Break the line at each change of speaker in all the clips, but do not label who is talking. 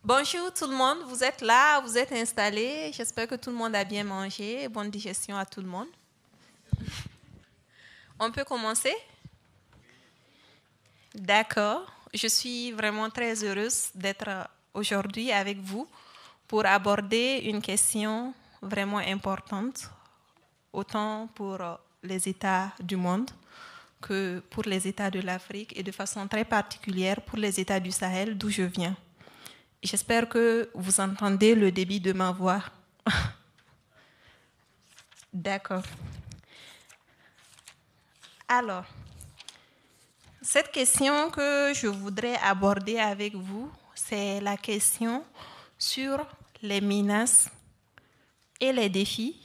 Bonjour tout le monde, vous êtes là, vous êtes installés. J'espère que tout le monde a bien mangé. Bonne digestion à tout le monde. On peut commencer? D'accord. Je suis vraiment très heureuse d'être aujourd'hui avec vous pour aborder une question vraiment importante, autant pour les États du monde que pour les États de l'Afrique et de façon très particulière pour les États du Sahel d'où je viens. J'espère que vous entendez le débit de ma voix. D'accord. Alors, cette question que je voudrais aborder avec vous, c'est la question sur les menaces et les défis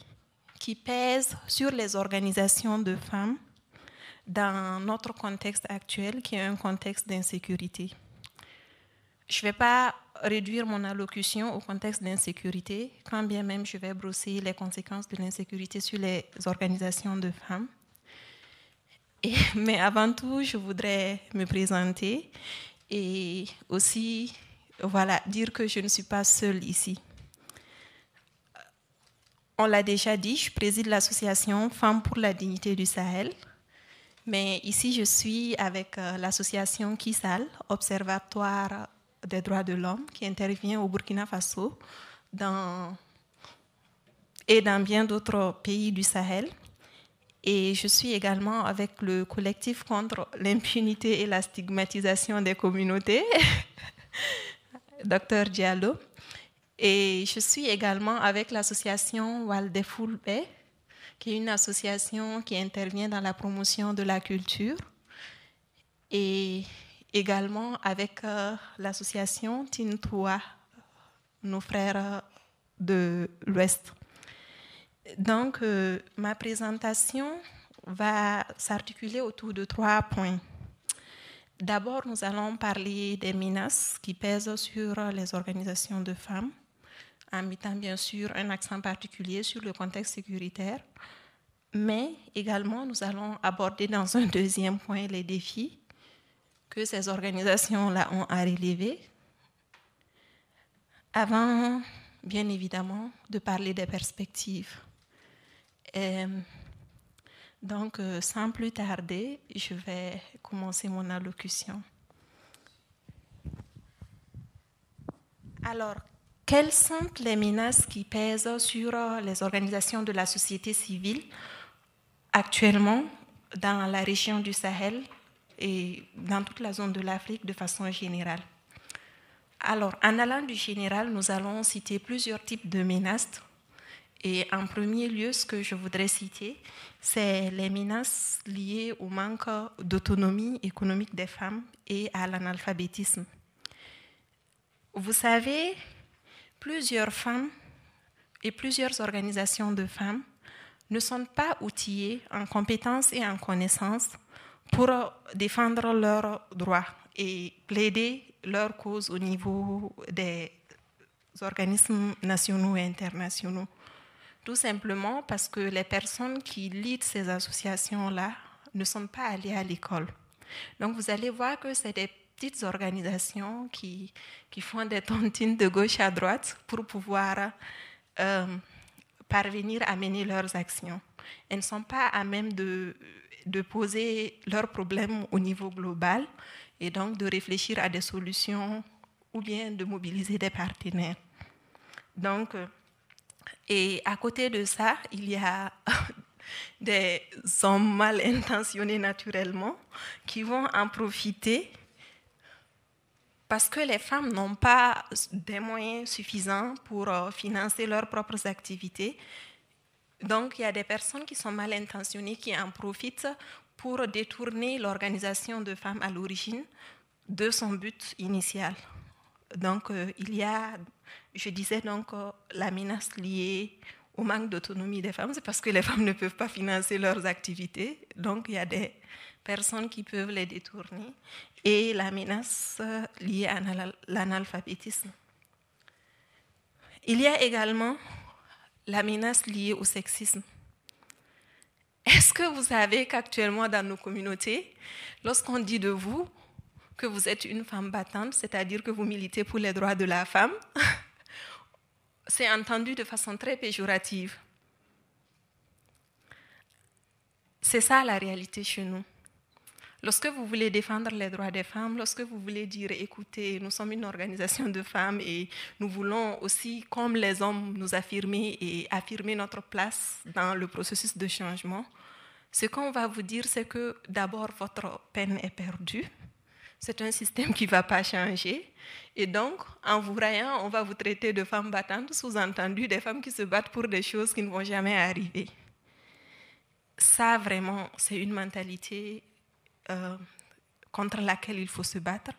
qui pèsent sur les organisations de femmes dans notre contexte actuel, qui est un contexte d'insécurité. Je ne vais pas réduire mon allocution au contexte d'insécurité, quand bien même je vais brosser les conséquences de l'insécurité sur les organisations de femmes. Mais avant tout, je voudrais me présenter et aussi dire que je ne suis pas seule ici. On l'a déjà dit, je préside l'association Femmes pour la dignité du Sahel. Mais ici, je suis avec l'association Kissal, Observatoire des droits de l'homme, qui intervient au Burkina Faso et dans bien d'autres pays du Sahel. Et je suis également avec le collectif contre l'impunité et la stigmatisation des communautés, Dr Diallo. Et je suis également avec l'association Waldefoulbe, qui est une association qui intervient dans la promotion de la culture, et également avec l'association Tintoua, nos frères de l'Ouest. Donc, ma présentation va s'articuler autour de 3 points. D'abord, nous allons parler des menaces qui pèsent sur les organisations de femmes, en mettant bien sûr un accent particulier sur le contexte sécuritaire, mais également nous allons aborder dans un deuxième point les défis que ces organisations-là ont à relever, avant, bien évidemment, de parler des perspectives. Donc, sans plus tarder, je vais commencer mon allocution. Alors, quelles sont les menaces qui pèsent sur les organisations de la société civile actuellement dans la région du Sahel et dans toute la zone de l'Afrique de façon générale? Alors, en allant du général, nous allons citer plusieurs types de menaces. Et en premier lieu, ce que je voudrais citer, c'est les menaces liées au manque d'autonomie économique des femmes et à l'analphabétisme. Vous savez, plusieurs femmes et plusieurs organisations de femmes ne sont pas outillées en compétences et en connaissances pour défendre leurs droits et plaider leur cause au niveau des organismes nationaux et internationaux. Tout simplement parce que les personnes qui leadent ces associations-là ne sont pas allées à l'école. Donc vous allez voir que c'est des petites organisations qui font des tontines de gauche à droite pour pouvoir parvenir à mener leurs actions. Elles ne sont pas à même de poser leurs problèmes au niveau global et donc de réfléchir à des solutions ou bien de mobiliser des partenaires. Donc, et à côté de ça, il y a des hommes mal intentionnés naturellement qui vont en profiter parce que les femmes n'ont pas des moyens suffisants pour financer leurs propres activités. Donc, il y a des personnes qui sont mal intentionnées qui en profitent pour détourner l'organisation de femmes à l'origine de son but initial. Donc, il y a, je disais donc, la menace liée au manque d'autonomie des femmes, c'est parce que les femmes ne peuvent pas financer leurs activités. Donc, il y a des personnes qui peuvent les détourner. Et la menace liée à l'analphabétisme. Il y a également la menace liée au sexisme. Est-ce que vous savez qu'actuellement dans nos communautés, lorsqu'on dit de vous, que vous êtes une femme battante, c'est-à-dire que vous militez pour les droits de la femme, c'est entendu de façon très péjorative. C'est ça la réalité chez nous. Lorsque vous voulez défendre les droits des femmes, lorsque vous voulez dire, écoutez, nous sommes une organisation de femmes et nous voulons aussi, comme les hommes, nous affirmer et affirmer notre place dans le processus de changement, ce qu'on va vous dire, c'est que d'abord, votre peine est perdue. C'est un système qui ne va pas changer. Et donc, en vous raillant, on va vous traiter de femmes battantes, sous-entendu des femmes qui se battent pour des choses qui ne vont jamais arriver. Ça, vraiment, c'est une mentalité contre laquelle il faut se battre,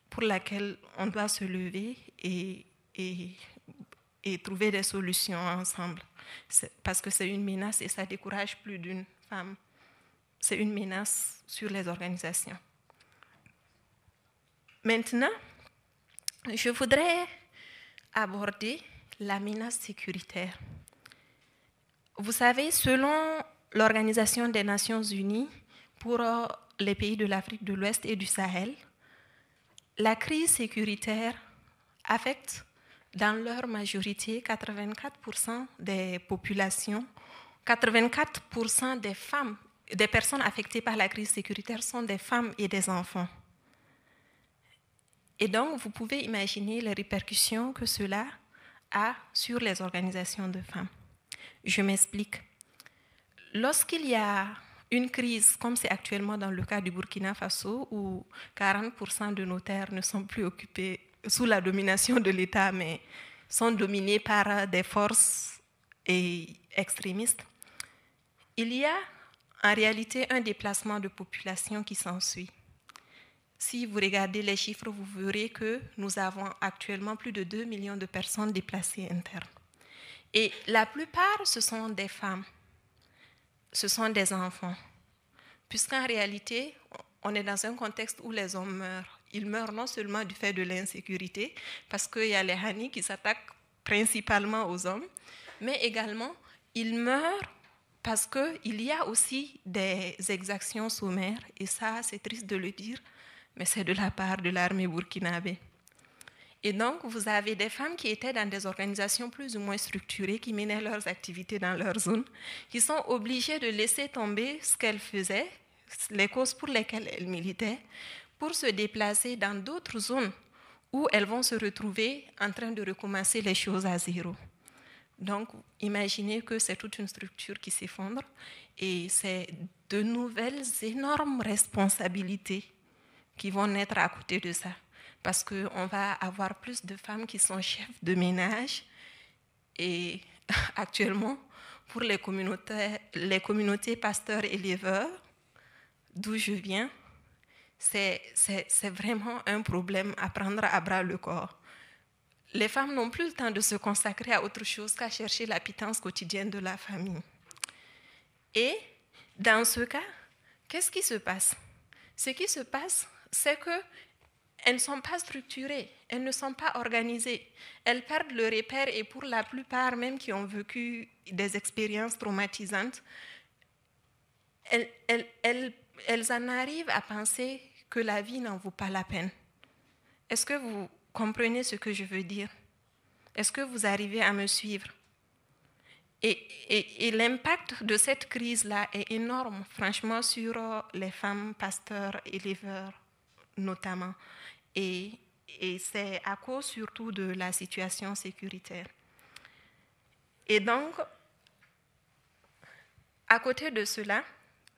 pour laquelle on doit se lever et trouver des solutions ensemble. Parce que c'est une menace et ça décourage plus d'une femme. C'est une menace sur les organisations. Maintenant, je voudrais aborder la menace sécuritaire. Vous savez, selon l'Organisation des Nations Unies, pour les pays de l'Afrique de l'Ouest et du Sahel, la crise sécuritaire affecte dans leur majorité 84% des populations, 84% des femmes, des personnes affectées par la crise sécuritaire sont des femmes et des enfants. Et donc, vous pouvez imaginer les répercussions que cela a sur les organisations de femmes. Je m'explique. Lorsqu'il y a une crise, comme c'est actuellement dans le cas du Burkina Faso, où 40% de nos terres ne sont plus occupées sous la domination de l'État, mais sont dominées par des forces extrémistes, il y a en réalité un déplacement de population qui s'ensuit. Si vous regardez les chiffres, vous verrez que nous avons actuellement plus de 2 millions de personnes déplacées internes. Et la plupart, ce sont des femmes. Ce sont des enfants. Puisqu'en réalité, on est dans un contexte où les hommes meurent. Ils meurent non seulement du fait de l'insécurité, parce qu'il y a les Hani qui s'attaquent principalement aux hommes, mais également, ils meurent parce qu'il y a aussi des exactions sommaires, et ça, c'est triste de le dire, mais c'est de la part de l'armée burkinabé. Et donc, vous avez des femmes qui étaient dans des organisations plus ou moins structurées, qui menaient leurs activités dans leur zone, qui sont obligées de laisser tomber ce qu'elles faisaient, les causes pour lesquelles elles militaient, pour se déplacer dans d'autres zones où elles vont se retrouver en train de recommencer les choses à zéro. Donc, imaginez que c'est toute une structure qui s'effondre et c'est de nouvelles énormes responsabilités qui vont naître à côté de ça. Parce qu'on va avoir plus de femmes qui sont chefs de ménage. Et actuellement, pour les communautés pasteurs-éleveurs, d'où je viens, c'est vraiment un problème à prendre à bras le corps. Les femmes n'ont plus le temps de se consacrer à autre chose qu'à chercher la pitance quotidienne de la famille. Et dans ce cas, qu'est-ce qui se passe? Ce qui se passe, c'est qu'elles ne sont pas structurées, elles ne sont pas organisées. Elles perdent le repère et pour la plupart, même qui ont vécu des expériences traumatisantes, elles en arrivent à penser que la vie n'en vaut pas la peine. Est-ce que vous comprenez ce que je veux dire? Est-ce que vous arrivez à me suivre? Et l'impact de cette crise-là est énorme, franchement, sur les femmes pasteurs, éleveurs, notamment. Et c'est à cause surtout de la situation sécuritaire. Et donc, à côté de cela,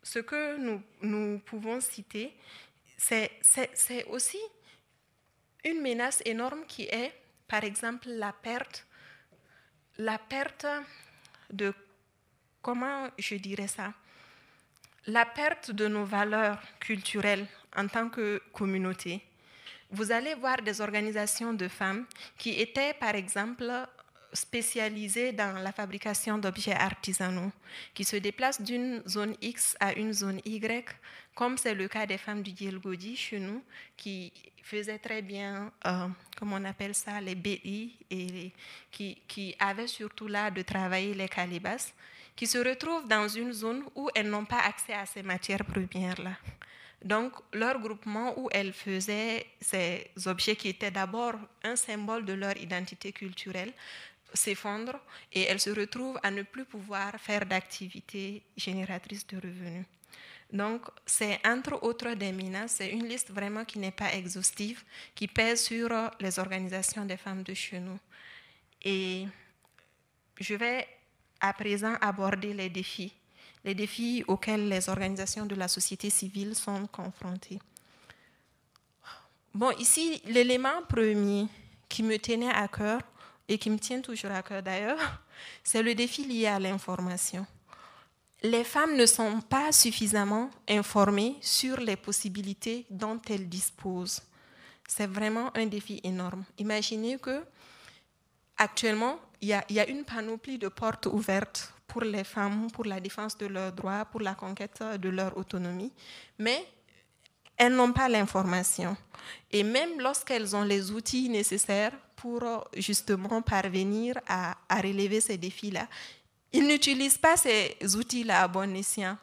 ce que nous pouvons citer, c'est aussi une menace énorme qui est, par exemple, la perte de, comment je dirais ça, la perte de nos valeurs culturelles en tant que communauté. Vous allez voir des organisations de femmes qui étaient, par exemple, spécialisées dans la fabrication d'objets artisanaux, qui se déplacent d'une zone X à une zone Y, comme c'est le cas des femmes du Dielgodi chez nous, qui faisaient très bien, comment on appelle ça, les BI, et qui avaient surtout l'art de travailler les calebasses, qui se retrouvent dans une zone où elles n'ont pas accès à ces matières premières-là. Donc, leur groupement où elles faisaient ces objets qui étaient d'abord un symbole de leur identité culturelle s'effondrent et elles se retrouvent à ne plus pouvoir faire d'activités génératrices de revenus. Donc, c'est entre autres des menaces, c'est une liste vraiment qui n'est pas exhaustive, qui pèse sur les organisations des femmes de chez nous. Et je vais à présent aborder les défis auxquels les organisations de la société civile sont confrontées. Bon, ici, l'élément premier qui me tenait à cœur, et qui me tient toujours à cœur d'ailleurs, c'est le défi lié à l'information. Les femmes ne sont pas suffisamment informées sur les possibilités dont elles disposent. C'est vraiment un défi énorme. Imaginez que actuellement, il y a une panoplie de portes ouvertes pour les femmes, pour la défense de leurs droits, pour la conquête de leur autonomie, mais elles n'ont pas l'information. Et même lorsqu'elles ont les outils nécessaires pour justement parvenir à relever ces défis-là, ils n'utilisent pas ces outils-là à bon escient.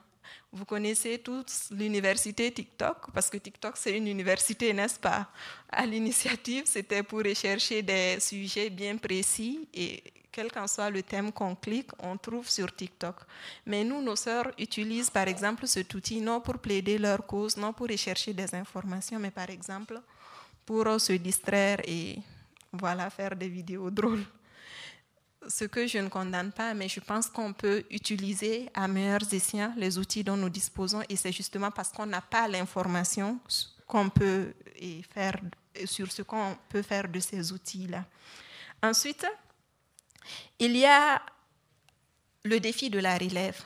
Vous connaissez tous l'université TikTok, parce que TikTok, c'est une université, n'est-ce pas? À l'initiative, c'était pour rechercher des sujets bien précis et quel qu'en soit le thème qu'on clique, on trouve sur TikTok. Mais nous, nos sœurs utilisent par exemple cet outil non pour plaider leur cause, non pour rechercher des informations, mais par exemple pour se distraire et voilà, faire des vidéos drôles. Ce que je ne condamne pas, mais je pense qu'on peut utiliser à meilleurs escients les outils dont nous disposons et c'est justement parce qu'on n'a pas l'information qu'on peut faire sur ce qu'on peut faire de ces outils-là. Ensuite, il y a le défi de la relève.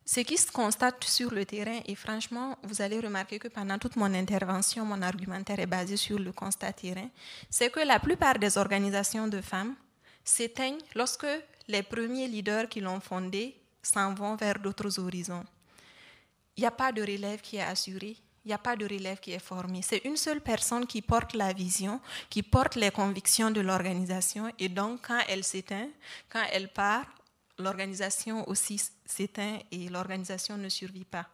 Ce qui se constate sur le terrain, et franchement, vous allez remarquer que pendant toute mon intervention, mon argumentaire est basé sur le constat terrain, c'est que la plupart des organisations de femmes s'éteignent lorsque les premiers leaders qui l'ont fondé s'en vont vers d'autres horizons. Il n'y a pas de relève qui est assurée, il n'y a pas de relève qui est formée. C'est une seule personne qui porte la vision, qui porte les convictions de l'organisation et donc quand elle s'éteint, quand elle part, l'organisation aussi s'éteint et l'organisation ne survit pas.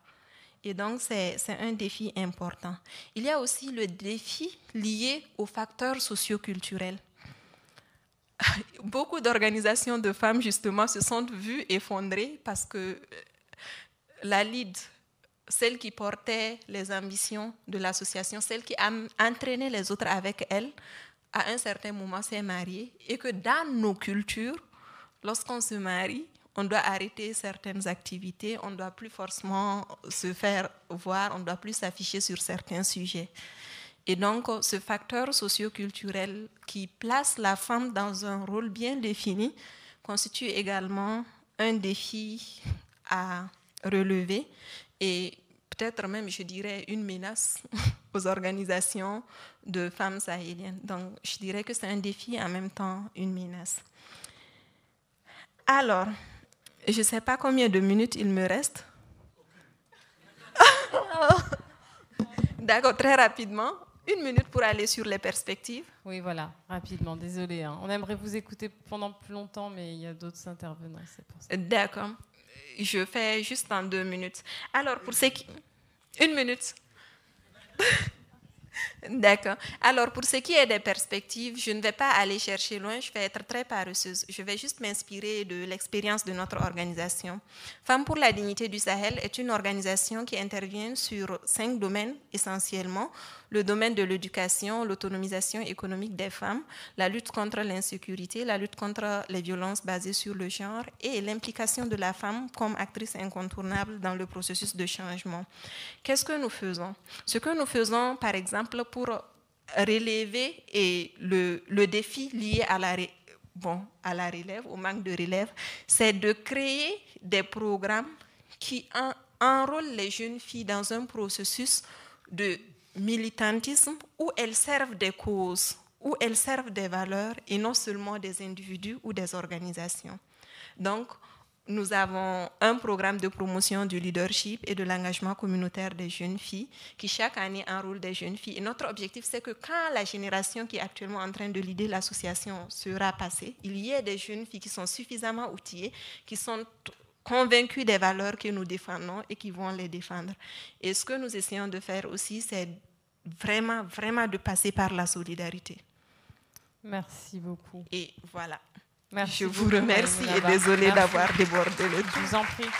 Et donc, c'est un défi important. Il y a aussi le défi lié aux facteurs socioculturels. Beaucoup d'organisations de femmes, justement, se sont vues effondrer parce que la lead, celle qui portait les ambitions de l'association, celle qui a entraîné les autres avec elle, à un certain moment s'est mariée et que dans nos cultures, lorsqu'on se marie, on doit arrêter certaines activités, on ne doit plus forcément se faire voir, on ne doit plus s'afficher sur certains sujets. Et donc, ce facteur socio-culturel qui place la femme dans un rôle bien défini constitue également un défi à relever et peut-être même, je dirais, une menace aux organisations de femmes sahéliennes. Donc, je dirais que c'est un défi et en même temps une menace. Alors, je ne sais pas combien de minutes il me reste. D'accord, très rapidement. 1 minute pour aller sur les perspectives.
Oui, voilà, rapidement, désolé. Hein. On aimerait vous écouter pendant plus longtemps, mais il y a d'autres intervenants, c'est pour ça.
D'accord. Je fais juste en 2 minutes. Alors, pour ceux qui... 1 minute. D'accord. Alors, pour ce qui est des perspectives, je ne vais pas aller chercher loin, je vais être très paresseuse. Je vais juste m'inspirer de l'expérience de notre organisation. Femmes pour la dignité du Sahel est une organisation qui intervient sur 5 domaines essentiellement. Le domaine de l'éducation, l'autonomisation économique des femmes, la lutte contre l'insécurité, la lutte contre les violences basées sur le genre et l'implication de la femme comme actrice incontournable dans le processus de changement. Qu'est-ce que nous faisons? Ce que nous faisons, par exemple, pour relever le défi lié à la relève, au manque de relève, c'est de créer des programmes qui enrôlent les jeunes filles dans un processus de militantisme où elles servent des causes, où elles servent des valeurs et non seulement des individus ou des organisations. Donc, nous avons un programme de promotion du leadership et de l'engagement communautaire des jeunes filles qui chaque année enrôle des jeunes filles. Et notre objectif, c'est que quand la génération qui est actuellement en train de leader l'association sera passée, il y ait des jeunes filles qui sont suffisamment outillées, qui sont convaincus des valeurs que nous défendons et qui vont les défendre. Et ce que nous essayons de faire aussi, c'est vraiment, vraiment de passer par la solidarité.
Merci beaucoup.
Et voilà.
Merci
Je vous remercie et
Maïmouna Ba.
désolée
Merci.
d'avoir débordé le temps.
Je vous en prie.